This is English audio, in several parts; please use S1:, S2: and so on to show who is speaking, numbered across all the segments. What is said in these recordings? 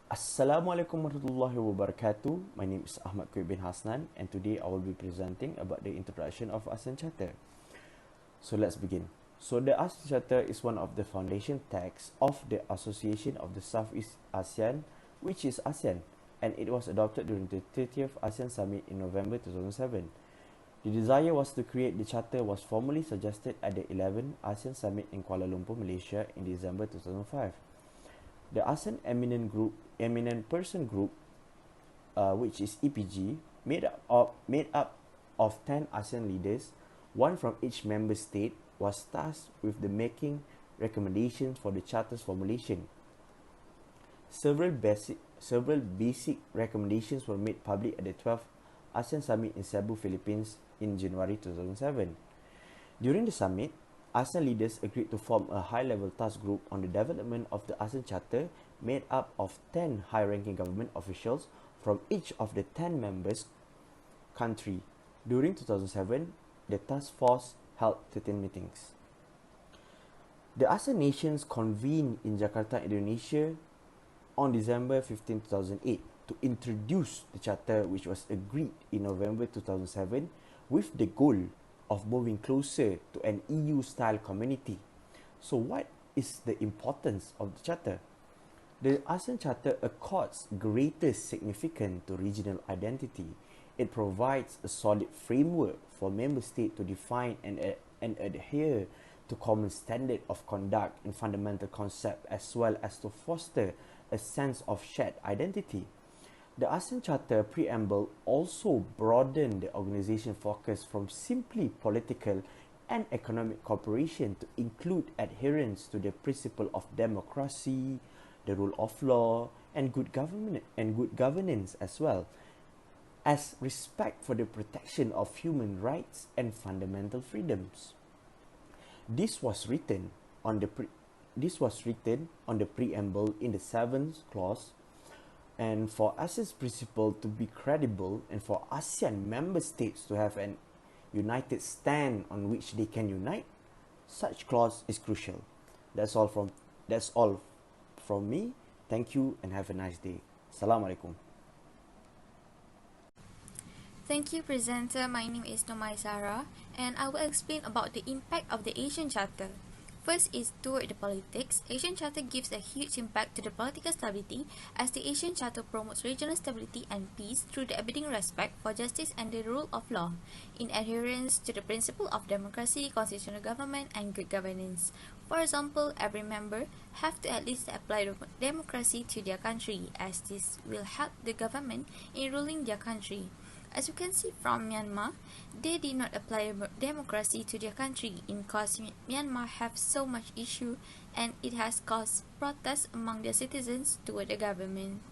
S1: Assalamualaikum warahmatullahi wabarakatuh. My name is Ahmad Kuih bin Hasnan and today I will be presenting about the introduction of Asean Charter. So let's begin. So the Asean Charter is one of the foundation texts of the Association of the Southeast ASEAN, which is ASEAN, and it was adopted during the 30th ASEAN Summit in November 2007. The desire was to create the charter was formally suggested at the 11th ASEAN Summit in Kuala Lumpur, Malaysia in December 2005. The ASEAN Eminent Person Group, which is EPG, made up of 10 ASEAN leaders, one from each member state, was tasked with the making recommendations for the charter's formulation. Several basic recommendations were made public at the 12th ASEAN Summit in Cebu, Philippines in January 2007. During the summit, ASEAN leaders agreed to form a high-level task group on the development of the ASEAN Charter made up of 10 high-ranking government officials from each of the 10 members country. During 2007, the task force held 13 meetings. The ASEAN nations convened in Jakarta, Indonesia on December 15, 2008 to introduce the charter, which was agreed in November 2007 with the goal of moving closer to an EU-style community. So what is the importance of the charter? The ASEAN Charter accords greater significance to regional identity. It provides a solid framework for member states to define and adhere to common standard of conduct and fundamental concept, as well as to foster a sense of shared identity. The ASEAN Charter preamble also broadened the organization focus from simply political and economic cooperation to include adherence to the principle of democracy, the rule of law, and good governance, as well as respect for the protection of human rights and fundamental freedoms. This was written on the preamble in the seventh clause. And for ASEAN's principle to be credible and for ASEAN member states to have an united stand on which they can unite, such clause is crucial. That's all from me. Thank you and have a nice day. Assalamualaikum.
S2: Thank you, presenter. My name is Nomai Zara, and I will explain about the impact of the Asian Charter. First is toward the politics. Asian Charter gives a huge impact to the political stability, as the Asian Charter promotes regional stability and peace through the abiding respect for justice and the rule of law, in adherence to the principle of democracy, constitutional government, and good governance. For example, every member have to at least apply democracy to their country, as this will help the government in ruling their country. As you can see from Myanmar, they did not apply democracy to their country in cause Myanmar have so much issue and it has caused protests among their citizens toward the government.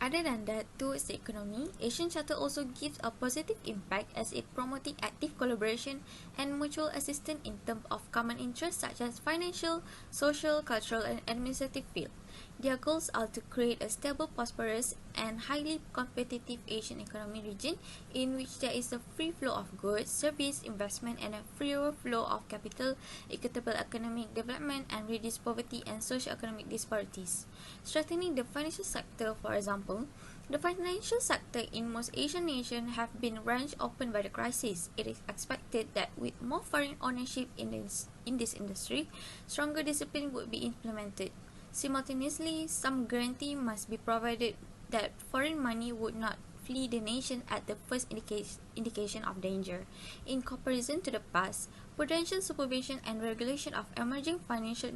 S2: Other than that, towards the economy, Asian Charter also gives a positive impact as it promoting active collaboration and mutual assistance in terms of common interests such as financial, social, cultural, and administrative field. Their goals are to create a stable, prosperous, and highly competitive Asian economic region in which there is a free flow of goods, service, investment, and a freer flow of capital, equitable economic development, and reduce poverty and socio-economic disparities. Strengthening the financial sector, for example, the financial sector in most Asian nations have been wrenched open by the crisis. It is expected that with more foreign ownership in this industry, stronger discipline would be implemented. Simultaneously, some guarantee must be provided that foreign money would not flee the nation at the first indication of danger. In comparison to the past, prudential supervision and regulation of emerging financial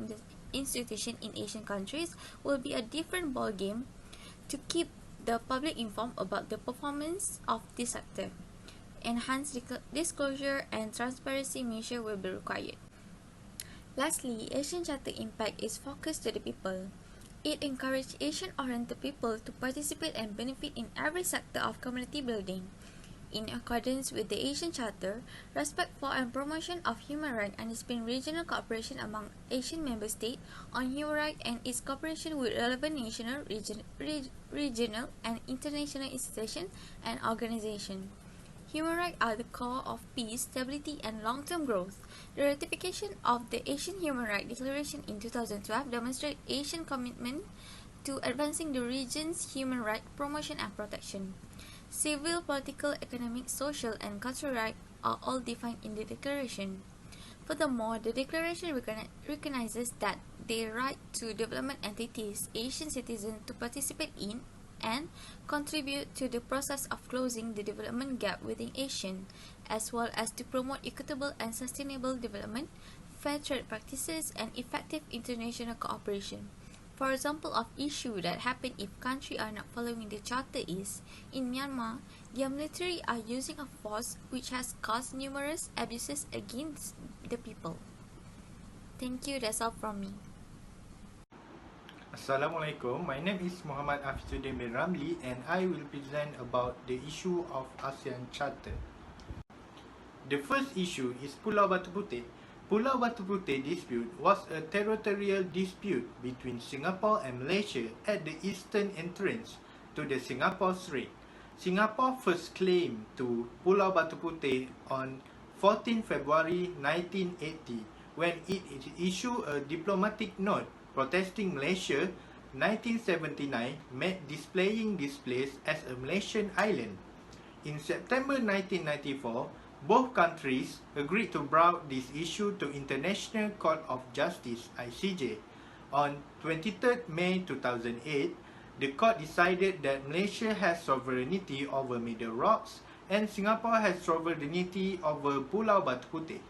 S2: institutions in Asian countries will be a different ballgame. To keep the public informed about the performance of this sector, enhanced disclosure and transparency measures will be required. Lastly, Asian Charter impact is focused to the people. It encourages Asian-oriented people to participate and benefit in every sector of community building. In accordance with the Asian Charter, respect for and promotion of human rights and disciplined regional cooperation among Asian member states on human rights and its cooperation with relevant national, regional, and international institutions and organizations. Human rights are the core of peace, stability, and long-term growth. The ratification of the Asian Human Rights Declaration in 2012 demonstrates Asian commitment to advancing the region's human rights promotion and protection. Civil, political, economic, social, and cultural rights are all defined in the Declaration. Furthermore, the Declaration recognizes that the right to development entities Asian citizens to participate in and contribute to the process of closing the development gap within ASEAN, as well as to promote equitable and sustainable development, fair trade practices, and effective international cooperation. For example of issue that happen if countries are not following the charter is, in Myanmar, their military are using a force which has caused numerous abuses against the people. Thank you, that's all from me.
S3: Assalamualaikum, my name is Muhammad Afizuddin bin Ramli and I will present about the issue of ASEAN Charter. The first issue is Pulau Batu Puteh. Pulau Batu Puteh dispute was a territorial dispute between Singapore and Malaysia at the eastern entrance to the Singapore Strait. Singapore first claimed to Pulau Batu Puteh on 14 February 1980 when it issued a diplomatic note protesting Malaysia 1979 made displaying this place as a Malaysian island. In September 1994, both countries agreed to brought this issue to International Court of Justice (ICJ). On 23 May 2008, the court decided that Malaysia has sovereignty over Middle Rocks and Singapore has sovereignty over Pulau Batu Puteh.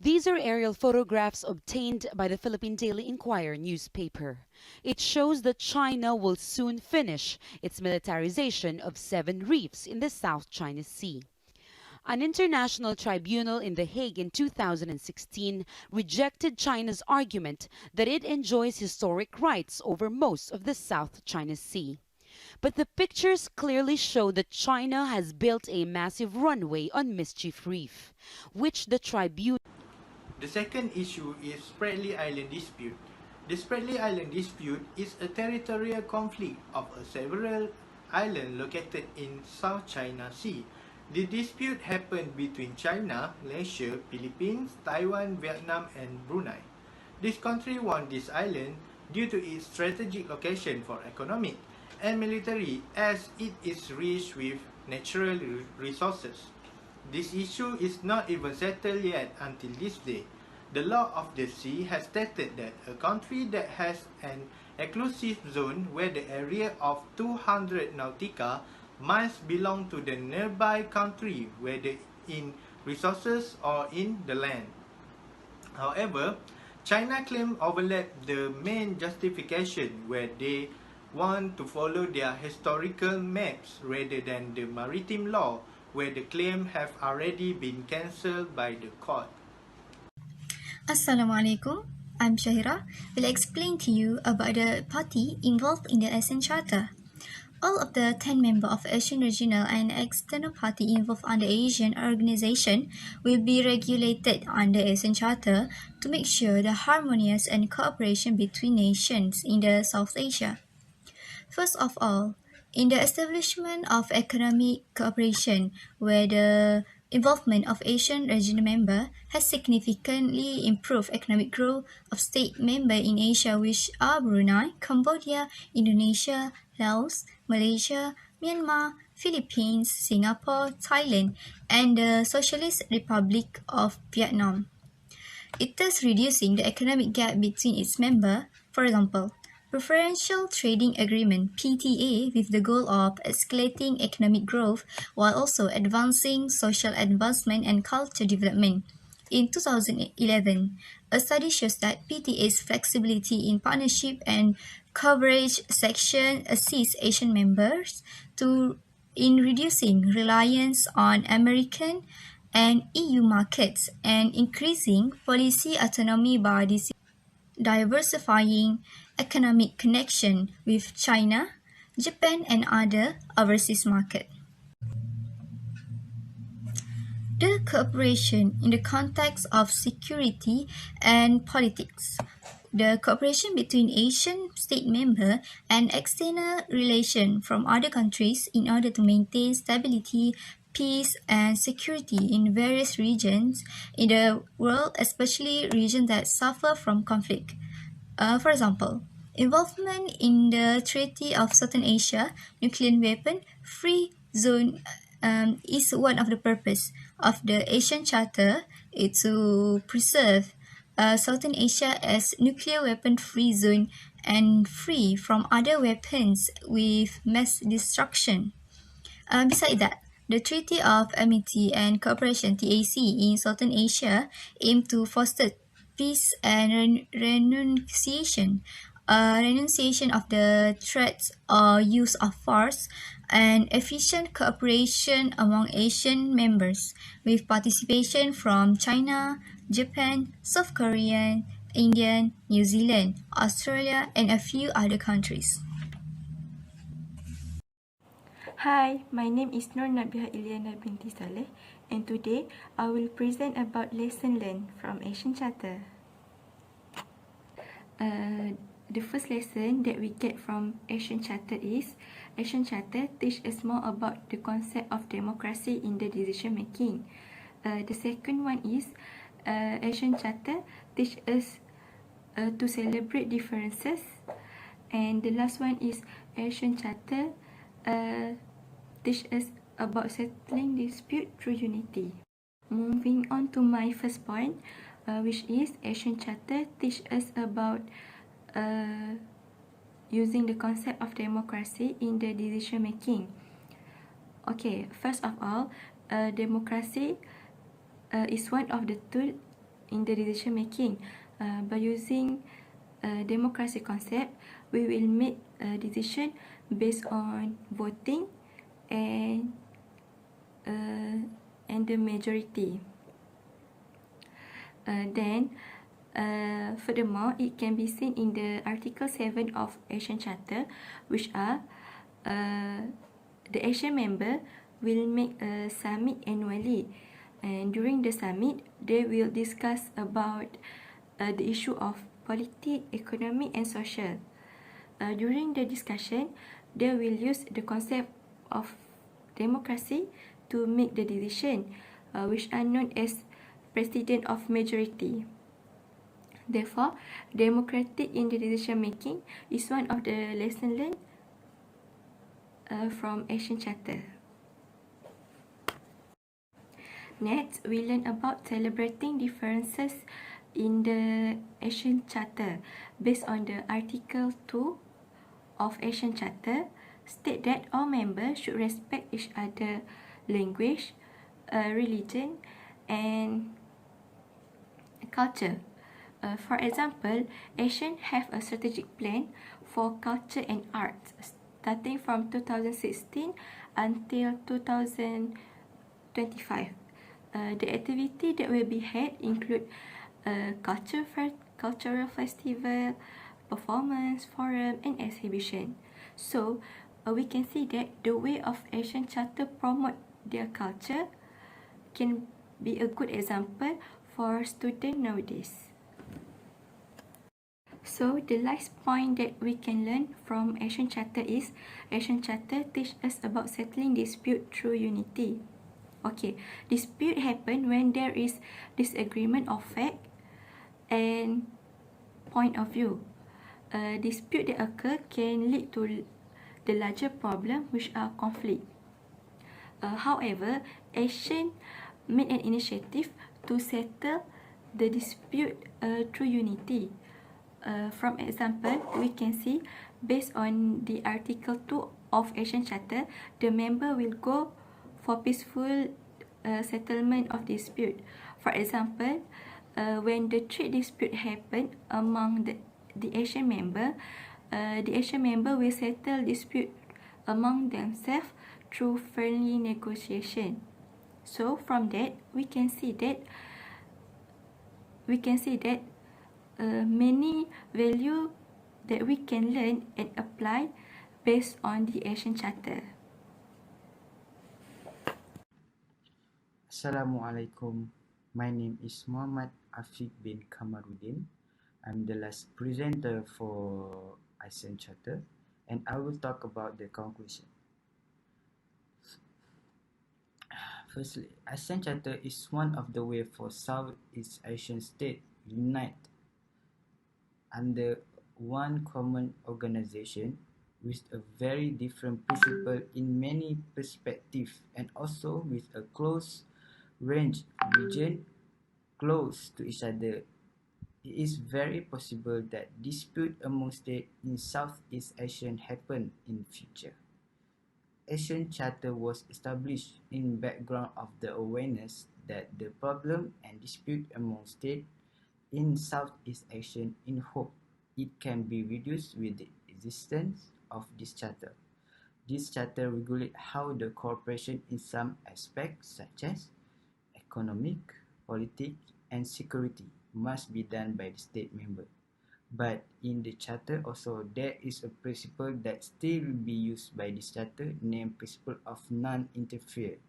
S4: These are aerial photographs obtained by the Philippine Daily Inquirer newspaper. It shows that China will soon finish its militarization of 7 reefs in the South China Sea. An international tribunal in The Hague in 2016 rejected China's argument that it enjoys historic rights over most of the South China Sea. But the pictures clearly show that China has built a massive runway on Mischief Reef, which the tribunal.
S3: The second issue is Spratly Island dispute. The Spratly Island dispute is a territorial conflict of several islands located in South China Sea. The dispute happened between China, Malaysia, Philippines, Taiwan, Vietnam, and Brunei. This country won this island due to its strategic location for economic and military as it is rich with natural resources. This issue is not even settled yet until this day. The law of the sea has stated that a country that has an exclusive zone where the area of 200 nautica miles belong to the nearby country, whether in resources or in the land. However, China claims overlap the main justification where they want to follow their historical maps rather than the maritime law, where the claim have already been cancelled by the court.
S5: Assalamualaikum, I'm Shahira. Will explain to you about the party involved in the ASEAN Charter. All of the 10 members of ASEAN Regional and External Party involved under Asian Organization will be regulated under ASEAN Charter to make sure the harmonious and cooperation between nations in the South Asia. First of all, in the establishment of economic cooperation, where the involvement of Asian regional members has significantly improved economic growth of state members in Asia, which are Brunei, Cambodia, Indonesia, Laos, Malaysia, Myanmar, Philippines, Singapore, Thailand, and the Socialist Republic of Vietnam. It thus reducing the economic gap between its members. For example, Preferential Trading Agreement (PTA) with the goal of escalating economic growth while also advancing social advancement and culture development. In 2011, a study shows that PTA's flexibility in partnership and coverage section assists Asian members in reducing reliance on American and EU markets and increasing policy autonomy by diversifying economic connection with China, Japan, and other overseas markets. The cooperation in the context of security and politics. The cooperation between Asian state members and external relations from other countries in order to maintain stability, peace, and security in various regions in the world, especially regions that suffer from conflict. For example, Involvement in the Treaty of Southern Asia Nuclear Weapon Free Zone is one of the purpose of the Asian Charter is to preserve Southern Asia as nuclear weapon free zone and free from other weapons with mass destruction. Besides that, the Treaty of Amity and Cooperation (TAC) in Southern Asia aim to foster peace and renunciation of the threats or use of force and efficient cooperation among Asian members with participation from China, Japan, South Korea, India, New Zealand, Australia and a few other countries.
S6: Hi, my name is Nur Nabiha Ilyana binti Saleh, and today I will present about lesson learned from Asian Charter. The first lesson that we get from Asian Charter is Asian Charter teach us more about the concept of democracy in the decision making. The second one is Asian Charter teach us to celebrate differences, and the last one is Asian Charter teach us about settling dispute through unity. Moving on to my first point, which is Asian Charter teach us about using the concept of democracy in the decision making. Okay, first of all, democracy is one of the tools in the decision making. By using democracy concept, we will make a decision based on voting and the majority. Furthermore, it can be seen in the Article 7 of Asian Charter, which are the Asian member will make a summit annually, and during the summit, they will discuss about the issue of politics, economic and social. During the discussion, they will use the concept of democracy to make the decision, which are known as precedent of majority. Therefore, democratic in the decision making is one of the lessons learned from Asian Charter. Next, we learn about celebrating differences in the Asian Charter. Based on the Article 2 of Asian Charter, state that all members should respect each other's language, religion, and culture. For example, Asian have a strategic plan for culture and arts starting from 2016 until 2025. The activity that will be had include cultural festival, performance, forum, and exhibition. So, we can see that the way of Asian Charter promote their culture can be a good example for students nowadays. So, the last point that we can learn from Asian Charter is Asian Charter teach us about settling dispute through unity. Okay, dispute happen when there is disagreement of fact and point of view. Dispute that occur can lead to the larger problem, which are conflict. However, Asian made an initiative to settle the dispute through unity. From example, we can see based on the Article 2 of Asian Charter, the member will go for peaceful settlement of dispute. For example, when the trade dispute happen among the Asian member will settle dispute among themselves through friendly negotiation. So from that, we can see that many value that we can learn and apply based on the Asian Charter.
S7: Assalamualaikum. My name is Muhammad Afiq bin Kamaruddin. I'm the last presenter for Asean Charter, and I will talk about the conclusion. Firstly, Asean Charter is one of the way for Southeast Asian states unite under one common organization with a very different principle in many perspectives and also with a close range region close to each other. It is very possible that dispute among states in Southeast Asia happen in future. Asian Charter was established in background of the awareness that the problem and dispute among states in Southeast Asia in hope it can be reduced with the existence of this charter. This charter regulates how the cooperation in some aspects such as economic, politics, and security must be done by the state member. But in the charter also there is a principle that still will be used by this charter named principle of non-interference,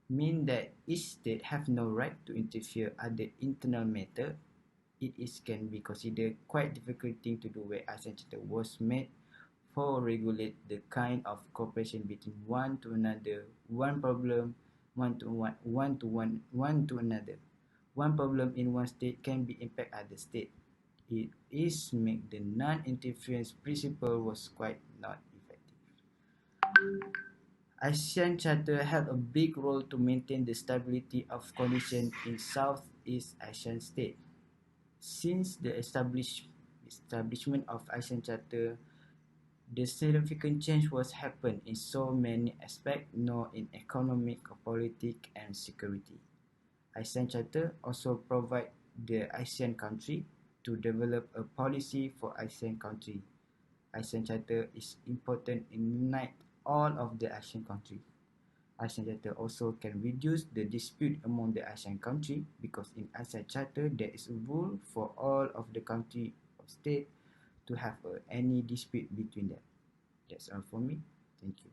S7: mean that each state have no right to interfere other internal matter. It is can be considered quite difficult thing to do where ASEAN Charter was made for regulate the kind of cooperation between one to another, one problem, one to another. One problem in one state can be impact other state. It is make the non-interference principle was quite not effective. ASEAN Charter held a big role to maintain the stability of conditions in Southeast Asian states. Since the establishment of ASEAN Charter, the significant change was happened in so many aspects, not in economic, politics, and security. ASEAN Charter also provide the ASEAN country to develop a policy for ASEAN country. ASEAN Charter is important in unite all of the ASEAN countries. ASEAN Charter also can reduce the dispute among the ASEAN country because in ASEAN Charter there is a rule for all of the country or state to have any dispute between them. That's all for me. Thank you.